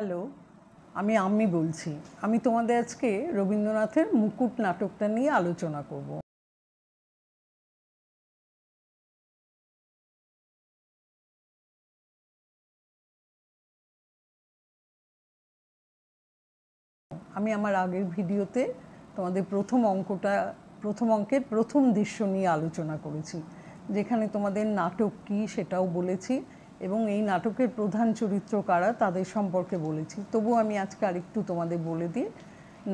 Hello, আমি আম্মি বলছি। আমি তোমাদের আজকে রবীন্দ্রনাথের মুকুট নাটকটা নিয়ে আলোচনা করব। আমি আমার আগের ভিডিওতে তোমাদের প্রথম অঙ্কের প্রথম দৃশ্য নিয়ে আলোচনা করেছি, যেখানে তোমাদের নাটক কী সেটাও বলেছি এবং এই নাটকের প্রধান চরিত্র কারা তাদের সম্পর্কে বলেছি। তবুও আমি আজকে আরেকটু তোমাদের বলে দিই।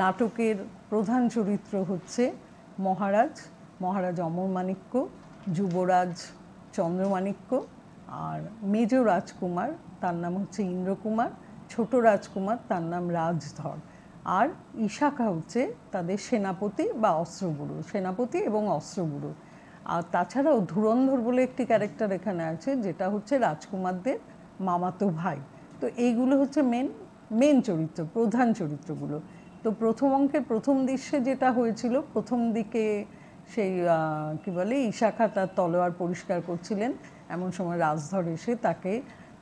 নাটকের প্রধান চরিত্র হচ্ছে মহারাজ অমরমাণিক্য, যুবরাজ চন্দ্রমাণিক্য, আর মেজ রাজকুমার তার নাম হচ্ছে ইন্দ্রকুমার, ছোট রাজকুমার তার নাম রাজধর, আর ইশাখা হচ্ছে তাদের সেনাপতি বা অস্ত্রগুরু, সেনাপতি এবং অস্ত্রগুরু। আর তাছাড়াও ধুরন্ধর বলে একটি ক্যারেক্টার এখানে আছে, যেটা হচ্ছে রাজকুমারদের মামাতো ভাই। তো এইগুলো হচ্ছে মেন চরিত্র, প্রধান চরিত্রগুলো। তো প্রথম অঙ্কের প্রথম দৃশ্যে যেটা হয়েছিল, প্রথম দিকে সেই কী বলে, ইশাখা তার তলোয়ার পরিষ্কার করছিলেন, এমন সময় রাজধর এসে তাকে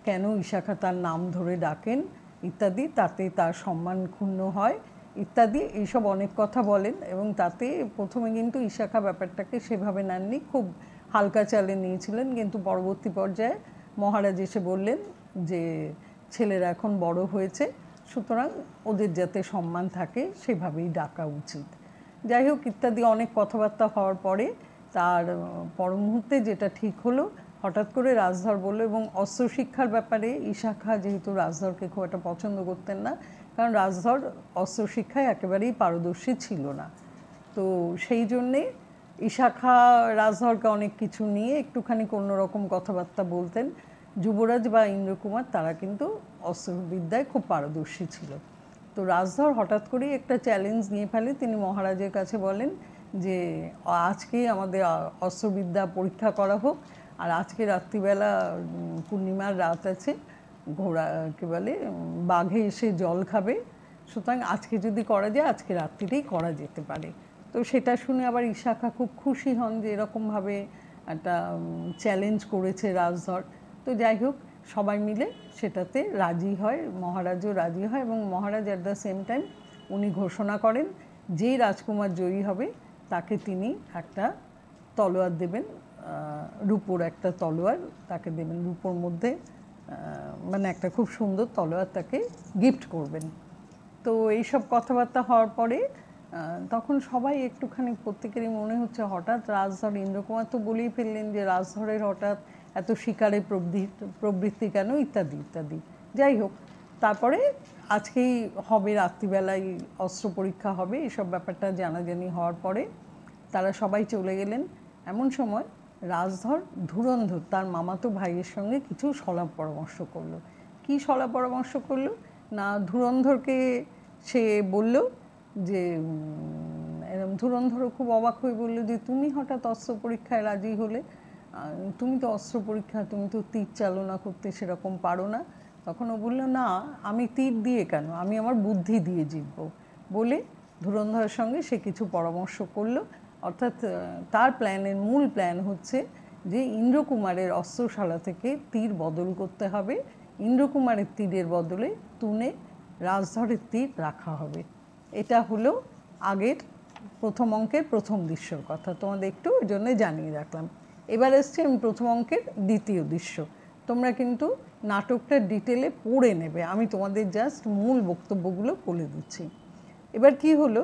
কেন ইশাখা তার নাম ধরে ডাকেন ইত্যাদি, তাতে তার সম্মান ক্ষুণ্ণ হয় ইত্যাদি, এইসব অনেক কথা বলেন। এবং তাতে প্রথমে কিন্তু ইশাখা ব্যাপারটাকে সেভাবে নেননি, খুব হালকা চালে নিয়েছিলেন। কিন্তু পরবর্তী পর্যায়ে মহারাজ এসে বললেন যে ছেলেরা এখন বড় হয়েছে, সুতরাং ওদের যাতে সম্মান থাকে সেভাবেই ডাকা উচিত। যাই হোক, ইত্যাদি অনেক কথাবার্তা হওয়ার পরে তার পর মুহূর্তে যেটা ঠিক হলো, হঠাৎ করে রাজধর বলল, এবং অস্ত্র শিক্ষার ব্যাপারে ইশাখা যেহেতু রাজধরকে খুব একটা পছন্দ করতেন না, কারণ রাজধর অস্ত্র শিক্ষায় একেবারেই পারদর্শী ছিল না। তো সেই জন্যে ইশাখা রাজধরকে অনেক কিছু নিয়ে একটুখানি অন্যরকম কথাবার্তা বলতেন। যুবরাজ বা ইন্দ্রকুমার তারা কিন্তু অস্ত্রবিদ্যায় খুব পারদর্শী ছিল। তো রাজধর হঠাৎ করেই একটা চ্যালেঞ্জ নিয়ে ফেলে। তিনি মহারাজের কাছে বলেন যে আজকেই আমাদের অস্ত্রবিদ্যা পরীক্ষা করা হোক, আর আজকে রাত্রিবেলা পূর্ণিমার রাত আছে, ঘোড়া কী বলে বাঘে এসে জল খাবে, সুতরাং আজকে যদি করা যায় আজকে রাত্রিতেই করা যেতে পারে। তো সেটা শুনে আবার ইশাখা খুব খুশি হন যে এরকমভাবে একটা চ্যালেঞ্জ করেছে রাজধর। তো যাই হোক, সবাই মিলে সেটাতে রাজি হয়, মহারাজও রাজি হয়, এবং মহারাজ অ্যাট দ্য সেম টাইম উনি ঘোষণা করেন যেই রাজকুমার জয়ী হবে তাকে তিনি একটা তলোয়ার দেবেন, রূপোর একটা তলোয়ার তাকে দেবেন, রূপোর মধ্যে মানে একটা খুব সুন্দর তলোয়ার তাকে গিফট করবেন। তো এইসব কথাবার্তা হওয়ার পরে তখন সবাই একটুখানি, প্রত্যেকেরই মনে হচ্ছে হঠাৎ রাজধর, ইন্দ্রকুমার তো বলেই ফেললেন যে রাজধরের হঠাৎ এত শিকারে প্রবৃত্তি কেন ইত্যাদি ইত্যাদি। যাই হোক, তারপরে আজকেই হবে, রাত্রিবেলায় অস্ত্র পরীক্ষা হবে, এইসব ব্যাপারটা জানাজানি হওয়ার পরে তারা সবাই চলে গেলেন। এমন সময় রাজধর ধুরন্ধর তার মামাতো ভাইয়ের সঙ্গে কিছু সলাপ পরামর্শ করলো। কী সলাপ পরামর্শ করলো না, ধুরন্ধরকে সে বলল যে এরকম, ধুরন্ধরও খুব অবাক হয়ে বলল যে তুমি হঠাৎ অস্ত্র পরীক্ষায় রাজি হলে, তুমি তো অস্ত্র পরীক্ষা, তুমি তো তীর চালনা করতে সেরকম পারো না। তখন ও বলল, না আমি তীর দিয়ে কেন, আমি আমার বুদ্ধি দিয়ে জিতব বলে ধুরন্ধরের সঙ্গে সে কিছু পরামর্শ করলো। অর্থাৎ তার প্ল্যানের মূল প্ল্যান হচ্ছে যে ইন্দ্রকুমারের অস্ত্রশালা থেকে তীর বদল করতে হবে, ইন্দ্রকুমারের তীরের বদলে তুনে রাজধরের তীর রাখা হবে। এটা হলো আগের প্রথম অঙ্কের প্রথম দৃশ্যর কথা, তোমাদের একটু ওই জন্য জানিয়ে রাখলাম। এবার এসছে আমি প্রথম অঙ্কের দ্বিতীয় দৃশ্য। তোমরা কিন্তু নাটকটা ডিটেলে পড়ে নেবে, আমি তোমাদের জাস্ট মূল বক্তব্যগুলো বলে দিচ্ছি। এবার কি হলো,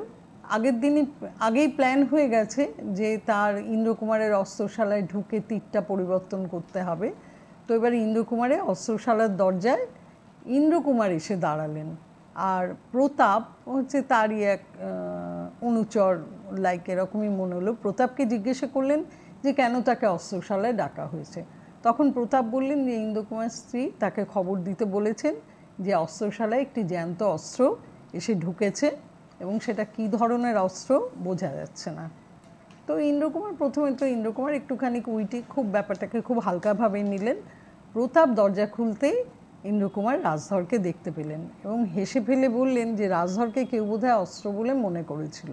আগেই প্ল্যান হয়ে গেছে যে তার ইন্দ্রকুমারের অস্ত্রশালায় ঢুকে তীরটা পরিবর্তন করতে হবে। তো এবার ইন্দ্রকুমারের অস্ত্রশালার দরজায় ইন্দ্রকুমার এসে দাঁড়ালেন, আর প্রতাপ হচ্ছে তারই এক অনুচর, লাইক এরকমই মনে হলো। প্রতাপকে জিজ্ঞাসা করলেন যে কেন তাকে অস্ত্রশালায় ডাকা হয়েছে। তখন প্রতাপ বললেন যে ইন্দ্রকুমার স্ত্রী তাকে খবর দিতে বলেছেন যে অস্ত্রশালায় একটি জ্যান্ত অস্ত্র এসে ঢুকেছে, এবং সেটা কী ধরনের অস্ত্র বোঝা যাচ্ছে না। তো ইন্দ্রকুমার একটুখানি উইটি, খুব ব্যাপারটাকে খুব হালকাভাবে নিলেন। প্রতাপ দরজা খুলতেই ইন্দ্রকুমার রাজধরকে দেখতে পেলেন এবং হেসে ফেলে বললেন যে রাজধরকে কেউ বোধহয় অস্ত্র বলে মনে করেছিল।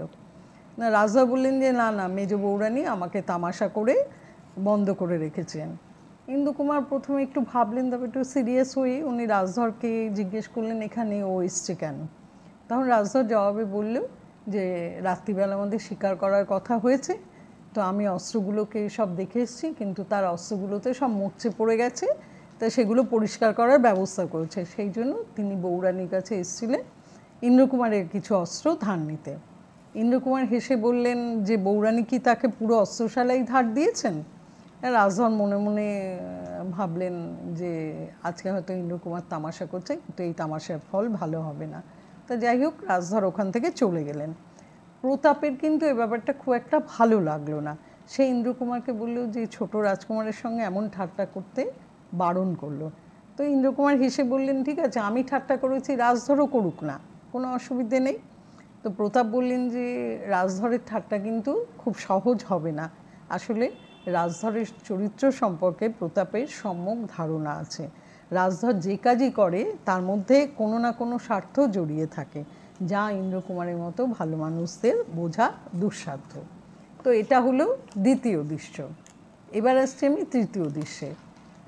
না, রাজধর বললেন যে না না, মেজ বৌরানী আমাকে তামাশা করে বন্ধ করে রেখেছেন। ইন্দুকুমার প্রথমে একটু ভাবলেন, তবে একটু সিরিয়াস হয়ে উনি রাজধরকে জিজ্ঞেস করলেন এখানে ও এসছে কেন। তখন রাজধর জবাবে বলল যে রাত্রিবেলা আমাদের শিকার করার কথা হয়েছে, তো আমি অস্ত্রগুলোকে সব দেখে এসেছি, কিন্তু তার অস্ত্রগুলোতে সব মরচে পড়ে গেছে, তা সেগুলো পরিষ্কার করার ব্যবস্থা করেছে, সেই জন্য তিনি বউরানীর কাছে এসেছিলেন ইন্দ্রকুমারের কিছু অস্ত্র ধার নিতে। ইন্দ্রকুমার হেসে বললেন যে বউরানী কি তাকে পুরো অস্ত্রশালাই ধার দিয়েছেন? রাজধর মনে মনে ভাবলেন যে আজকে হয়তো ইন্দ্রকুমার তামাশা করছে, কিন্তু এই তামাশার ফল ভালো হবে না। তা যাই হোক, রাজধর ওখান থেকে চলে গেলেন। প্রতাপের কিন্তু এ ব্যাপারটা খুব একটা ভালো লাগলো না। সে ইন্দ্রকুমারকে বলল যে ছোট রাজকুমারের সঙ্গে এমন ঠাট্টা করতে বারণ করলো। তো ইন্দ্রকুমার হেসে বললেন ঠিক আছে, আমি ঠাট্টা করেছি, রাজধরও করুক না, কোনো অসুবিধে নেই। তো প্রতাপ বললেন যে রাজধরের ঠাট্টা কিন্তু খুব সহজ হবে না। আসলে রাজধরের চরিত্র সম্পর্কে প্রতাপের সম্যক ধারণা আছে। রাজধর যে কাজই করে তার মধ্যে কোনো না কোনো স্বার্থ জড়িয়ে থাকে, যা ইন্দ্রকুমারের মতো ভালো মানুষদের বোঝা দুঃসাধ্য। তো এটা হলো দ্বিতীয় দৃশ্য। এবার আসছে আমি তৃতীয় দৃশ্যে।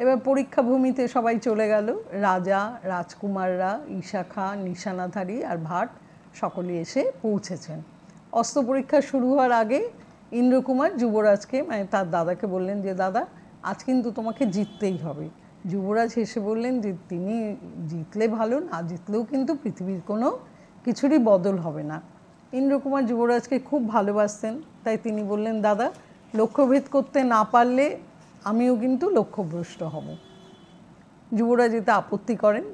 এবার পরীক্ষা ভূমিতে সবাই চলে গেল। রাজা, রাজকুমাররা, ঈশাখা, নিশানাধারী আর ভাট সকলে এসে পৌঁছেছেন। অস্ত্র পরীক্ষা শুরু হওয়ার আগে ইন্দ্রকুমার যুবরাজকে, মানে তার দাদাকে বললেন যে দাদা, আজ কিন্তু তোমাকে জিততেই হবে। যুবরাজ হেসে বললেন যে তিনি জিতলে ভালো, না জিতলেও কিন্তু পৃথিবীর কোনো কিছুরই বদল হবে না। ইন্দ্রকুমার যুবরাজকে খুব ভালোবাসতেন, তাই তিনি বললেন দাদা, লক্ষ্যভেদ করতে না পারলে আমিও কিন্তু লক্ষ্যভ্রষ্ট হব। যুবরাজ এতে আপত্তি করেন।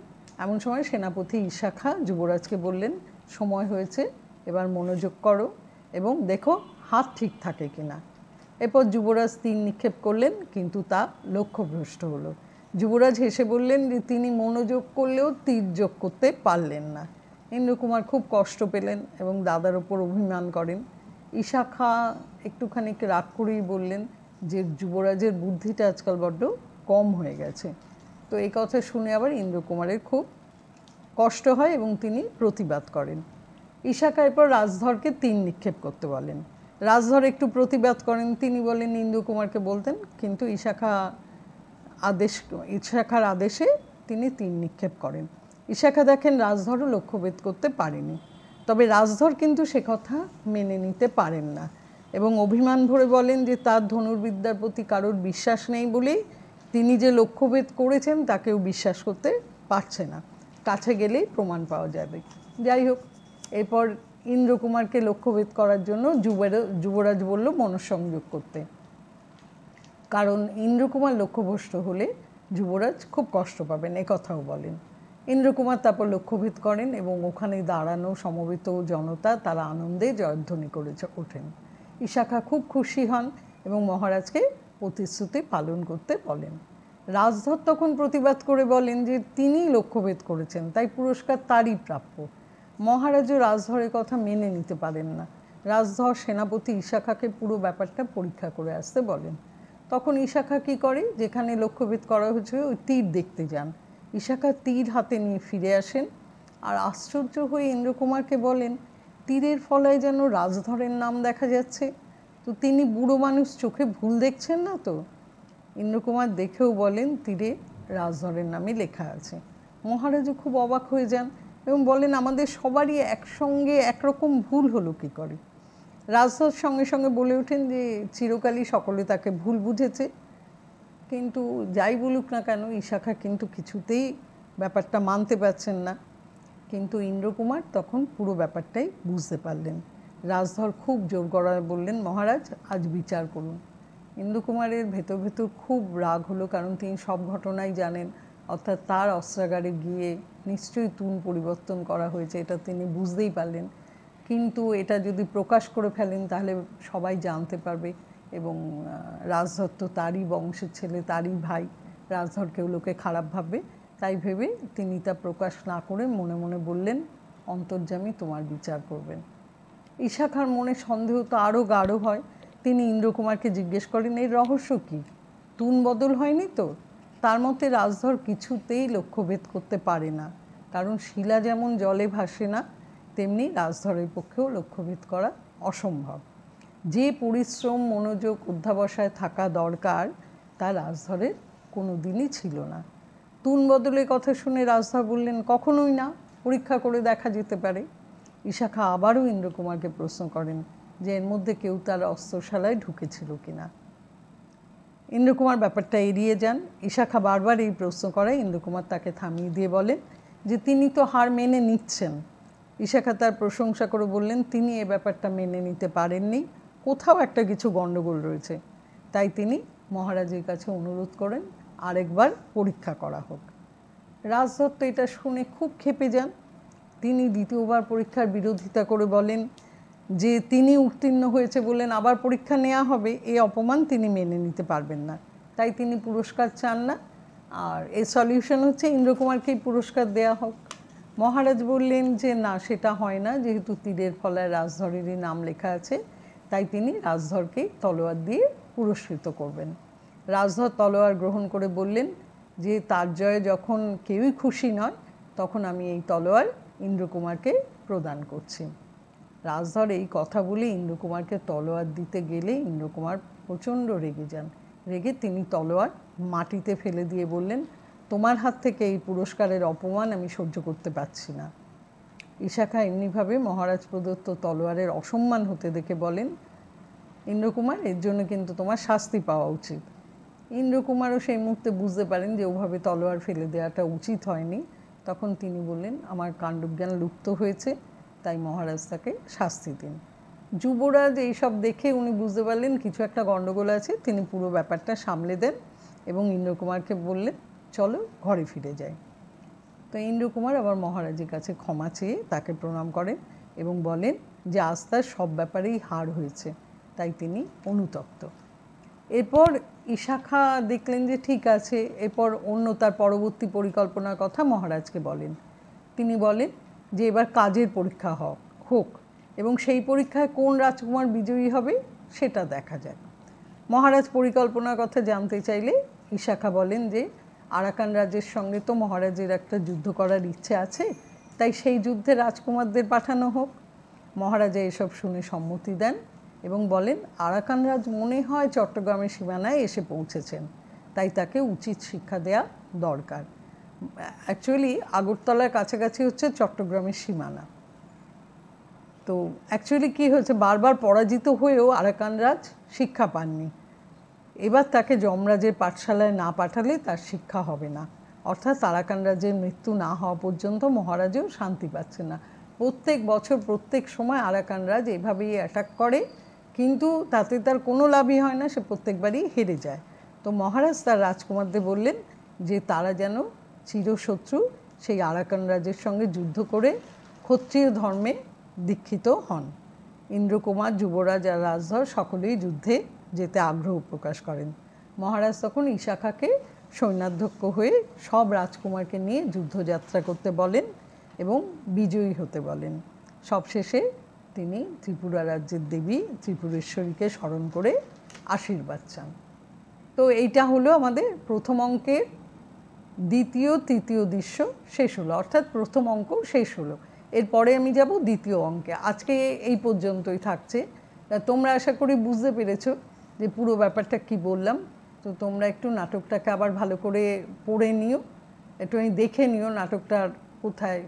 এমন সময় সেনাপতি ঈশাখা যুবরাজকে বললেন সময় হয়েছে, এবার মনোযোগ করো এবং দেখো হাত ঠিক থাকে কিনা। এরপর যুবরাজ তীর নিক্ষেপ করলেন, কিন্তু তা লক্ষ্যভ্রষ্ট হলো। যুবরাজ হেসে বললেন যে তিনি মনোযোগ করলেও তীর যোগ করতে পারলেন না। ইন্দ্রকুমার খুব কষ্ট পেলেন এবং দাদার ওপর অভিমান করেন। ঈশাখা একটুখানি রাগ করেই বললেন যে যুবরাজের বুদ্ধিটা আজকাল বড্ড কম হয়ে গেছে। তো এই কথা শুনে আবার ইন্দ্রকুমারের খুব কষ্ট হয় এবং তিনি প্রতিবাদ করেন। ঈশাখা এরপর রাজধরকে তীর নিক্ষেপ করতে বলেন। রাজধর একটু প্রতিবাদ করেন, তিনি বলেন ইন্দ্রকুমারকে বলতেন, কিন্তু ঈশাখার আদেশে তিনি তীর নিক্ষেপ করেন। ঈশাখা দেখেন রাজধরও লক্ষ্যভেদ করতে পারেনি, তবে রাজধর কিন্তু সে কথা মেনে নিতে পারেন না এবং অভিমান ভরে বলেন যে তার ধনুর্বিদ্যার প্রতি কারোর বিশ্বাস নেই বলেই তিনি যে লক্ষ্যভেদ করেছেন তাকেও বিশ্বাস করতে পারছে না, কাছে গেলেই প্রমাণ পাওয়া যাবে। যাই হোক, এরপর ইন্দ্রকুমারকে লক্ষ্যভেদ করার জন্য যুবরাজ বলল মনঃসংযোগ করতে, কারণ ইন্দ্রকুমার লক্ষ্যভ্রষ্ট হলে যুবরাজ খুব কষ্ট পাবেন, কথাও বলেন। ইন্দ্রকুমার তারপর লক্ষ্যভেদ করেন এবং ওখানে দাঁড়ানো সমবেত জনতা তারা আনন্দে জয়ধ্বনি করে ওঠেন। ঈশাখা খুব খুশি হন এবং মহারাজকে প্রতিশ্রুতি পালন করতে বলেন। রাজধর তখন প্রতিবাদ করে বলেন যে তিনি লক্ষ্যভেদ করেছেন, তাই পুরস্কার তারই প্রাপ্য। মহারাজও রাজধরের কথা মেনে নিতে পারেন না। রাজধর সেনাপতি ঈশাখাকে পুরো ব্যাপারটা পরীক্ষা করে আসতে বলেন। তখন ঈশাখা কী করে, যেখানে লক্ষ্যভেদ করা হয়েছে ওই তীর দেখতে যান। ঈশাখা তীর হাতে নিয়ে ফিরে আসেন আর আশ্চর্য হয়ে ইন্দ্রকুমারকে বলেন তীরের ফলায় যেন রাজধরের নাম দেখা যাচ্ছে, তো তিনি বুড়ো মানুষ, চোখে ভুল দেখছেন না তো? ইন্দ্রকুমার দেখেও বলেন তীরে রাজধরের নামে লেখা আছে। মহারাজও খুব অবাক হয়ে যান এবং বলেন আমাদের সবারই একসঙ্গে একরকম ভুল হলো কী করে? রাজধর সঙ্গে সঙ্গে বলে ওঠেন যে চিরকালই সকলে তাকে ভুল বুঝেছে, কিন্তু যাই বলুক না কেন ঈশাখা কিন্তু কিছুতেই ব্যাপারটা মানতে পারছেন না। কিন্তু ইন্দ্রকুমার তখন পুরো ব্যাপারটাই বুঝতে পারলেন। রাজধর খুব জোর গলায় বললেন মহারাজ আজ বিচার করুন। ইন্দ্রকুমারের ভেতর ভেতর খুব রাগ হলো, কারণ তিনি সব ঘটনাই জানেন, অর্থাৎ তার অস্ত্রাগারে গিয়ে নিশ্চয়ই তুন পরিবর্তন করা হয়েছে, এটা তিনি বুঝতেই পারলেন। কিন্তু এটা যদি প্রকাশ করে ফেলেন তাহলে সবাই জানতে পারবে এবং রাজধর তো তারই বংশের ছেলে, তারই ভাই, রাজধরকেও লোকে খারাপ ভাববে। তাই ভেবে তিনি তা প্রকাশ না করে মনে মনে বললেন অন্তর্যামী তোমার বিচার করবেন। ঈশাখার মনে সন্দেহ তো আরও গাঢ় হয়। তিনি ইন্দ্রকুমারকে জিজ্ঞেস করেন এর রহস্য কী? তুন বদল হয়নি তো? তার মতে রাজধর কিছুতেই লক্ষ্যভেদ করতে পারে না, কারণ শিলা যেমন জলে ভাসে না, তেমনি রাজধরের পক্ষেও লক্ষ্যভেদ করা অসম্ভব। যে পরিশ্রম, মনোযোগ, অধ্যাবসায় থাকা দরকার তা রাজধরের কোনো দিনই ছিল না। তুন বদলের কথা শুনে রাজধর বললেন, কখনোই না, পরীক্ষা করে দেখা যেতে পারে। ইশাখা আবারও ইন্দ্রকুমারকে প্রশ্ন করেন যে এর মধ্যে কেউ তার অস্ত্রশালায় ঢুকেছিল কিনা। ইন্দ্রকুমার ব্যাপারটা এড়িয়ে যান। ইশাখা বারবার এই প্রশ্ন করায় ইন্দ্রকুমার তাকে থামিয়ে দিয়ে বলেন যে তিনি তো হার মেনে নিচ্ছেন। ইশাখা তার প্রশংসা করে বললেন তিনি এ ব্যাপারটা মেনে নিতে পারেননি, কোথাও একটা কিছু গণ্ডগোল রয়েছে। তাই তিনি মহারাজের কাছে অনুরোধ করেন আরেকবার পরীক্ষা করা হোক। রাজধর তো এটা শুনে খুব ক্ষেপে যান। তিনি দ্বিতীয়বার পরীক্ষার বিরোধিতা করে বলেন যে তিনি উত্তীর্ণ হয়েছে বলেন আবার পরীক্ষা নেওয়া হবে, এই অপমান তিনি মেনে নিতে পারবেন না। তাই তিনি পুরস্কার চান না, আর এর সলিউশন হচ্ছে ইন্দ্রকুমারকেই পুরস্কার দেয়া হোক। মহারাজ বললেন যে না, সেটা হয় না, যেহেতু তীরের ফলায় রাজধরেরই নাম লেখা আছে, তাই তিনি রাজধরকেই তলোয়ার দিয়ে পুরস্কৃত করবেন। রাজধর তলোয়ার গ্রহণ করে বললেন যে তার জয়ে যখন কেউই খুশি নয়, তখন আমি এই তলোয়ার ইন্দ্রকুমারকে প্রদান করছি। রাজধর এই কথা বলে ইন্দ্রকুমারকে তলোয়ার দিতে গেলে ইন্দ্রকুমার প্রচণ্ড রেগে যান। রেগে তিনি তলোয়ার মাটিতে ফেলে দিয়ে বললেন, তোমার হাত থেকে এই পুরস্কারের অপমান আমি সহ্য করতে পারছি না। ইশাখা এমনিভাবে মহারাজ প্রদত্ত তলোয়ারের অসম্মান হতে দেখে বলেন, ইন্দ্রকুমার, এর জন্য কিন্তু তোমার শাস্তি পাওয়া উচিত। ইন্দ্রকুমারও সেই মুহূর্তে বুঝতে পারেন যে ওভাবে তলোয়ার ফেলে দেওয়াটা উচিত হয়নি। তখন তিনি বললেন, আমার কাণ্ডজ্ঞান লুপ্ত হয়েছে, তাই মহারাজ তাকে শাস্তি দিন। যুবরাজ এইসব দেখে উনি বুঝতে পারলেন কিছু একটা গণ্ডগোল আছে। তিনি পুরো ব্যাপারটা সামলে দেন এবং ইন্দ্রকুমারকে বললেন, চলো ঘরে ফিরে যাই। তো ইন্দ্রকুমার আবার মহারাজের কাছে ক্ষমা চেয়ে তাকে প্রণাম করেন এবং বলেন যে আজ তার সব ব্যাপারেই হার হয়েছে, তাই তিনি অনুতপ্ত। এরপর ইশাখা দেখলেন যে ঠিক আছে, এরপর অন্য তার পরবর্তী পরিকল্পনার কথা মহারাজকে বলেন। তিনি বলেন যে এবার কাজের পরীক্ষা হোক এবং সেই পরীক্ষায় কোন রাজকুমার বিজয়ী হবে সেটা দেখা যায়। মহারাজ পরিকল্পনার কথা জানতে চাইলে ইশাখা বলেন যে আরাকান রাজের সঙ্গে তো মহারাজের একটা যুদ্ধ করার ইচ্ছে আছে, তাই সেই যুদ্ধে রাজকুমারদের পাঠানো হোক। মহারাজা এসব শুনে সম্মতি দেন এবং বলেন আরাকান রাজ মনে হয় চট্টগ্রামের সীমানায় এসে পৌঁছেছেন, তাই তাকে উচিত শিক্ষা দেয়া দরকার। অ্যাকচুয়ালি আগরতলার কাছাকাছি হচ্ছে চট্টগ্রামের সীমানা। তো অ্যাকচুয়ালি কী হয়েছে, বারবার পরাজিত হয়েও আরাকান রাজ শিক্ষা পাননি। এবার তাকে যমরাজের পাঠশালায় না পাঠালে তার শিক্ষা হবে না। অর্থাৎ আরাকান রাজের মৃত্যু না হওয়া পর্যন্ত মহারাজও শান্তি পাচ্ছে না। প্রত্যেক বছর প্রত্যেক সময় আরাকান রাজ এভাবেই অ্যাটাক করে, কিন্তু তাতে তার কোনো লাভই হয় না, সে প্রত্যেকবারই হেরে যায়। তো মহারাজ তার রাজকুমারদের বললেন যে তারা যেন চিরশত্রু সেই আরাকান রাজের সঙ্গে যুদ্ধ করে ক্ষত্রিয় ধর্মে দীক্ষিত হন। ইন্দ্রকুমার, যুবরাজ আর রাজধর সকলেই যুদ্ধে যেতে আগ্রহ প্রকাশ করেন। মহারাজ তখন ইশাখাকে সৈন্যাধ্যক্ষ হয়ে সব রাজকুমারকে নিয়ে যুদ্ধযাত্রা করতে বলেন এবং বিজয়ী হতে বলেন। সবশেষে তিনি ত্রিপুরা রাজ্যের দেবী ত্রিপুরেশ্বরীকে স্মরণ করে আশীর্বাদ চান। তো এইটা হলো আমাদের প্রথম অঙ্কের দ্বিতীয় তৃতীয় দৃশ্য শেষ হলো, অর্থাৎ প্রথম অঙ্ক শেষ হলো। এরপরে আমি যাব দ্বিতীয় অঙ্কে। আজকে এই পর্যন্তই থাকছে। তোমরা আশা করি বুঝতে পেরেছো যে পুরো ব্যাপারটা কি বললাম। তো তোমরা একটু নাটকটাকে আবার ভালো করে পড়ে নিও, একটু দেখে নিও নাটকটার কোথায়,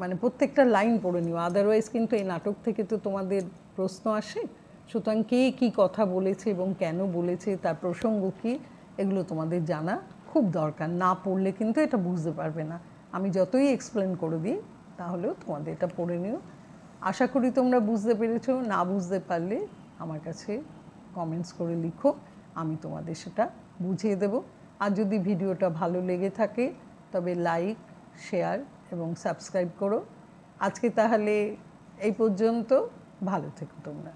মানে প্রত্যেকটা লাইন পড়ে নিও, আদারওয়াইজ কিন্তু এই নাটক থেকে তো তোমাদের প্রশ্ন আসে। সুতরাং কে কী কথা বলেছে এবং কেন বলেছে, তার প্রসঙ্গ কী, এগুলো তোমাদের জানা খুব দরকার। না পড়লে কিন্তু এটা বুঝতে পারবে না। আমি যতই এক্সপ্লেন করে দিই তাহলেও তোমাদের এটা পড়ে নিও। আশা করি তোমরা বুঝতে পেরেছো। না বুঝতে পারলে আমার কাছে কমেন্টস করে লিখো, আমি তোমাদের সেটা বুঝিয়ে দেব। আর যদি ভিডিওটা ভালো লেগে থাকে তবে লাইক, শেয়ার এবং সাবস্ক্রাইব করো। আজকে তাহলে এই পর্যন্ত। ভালো থেকো তোমরা।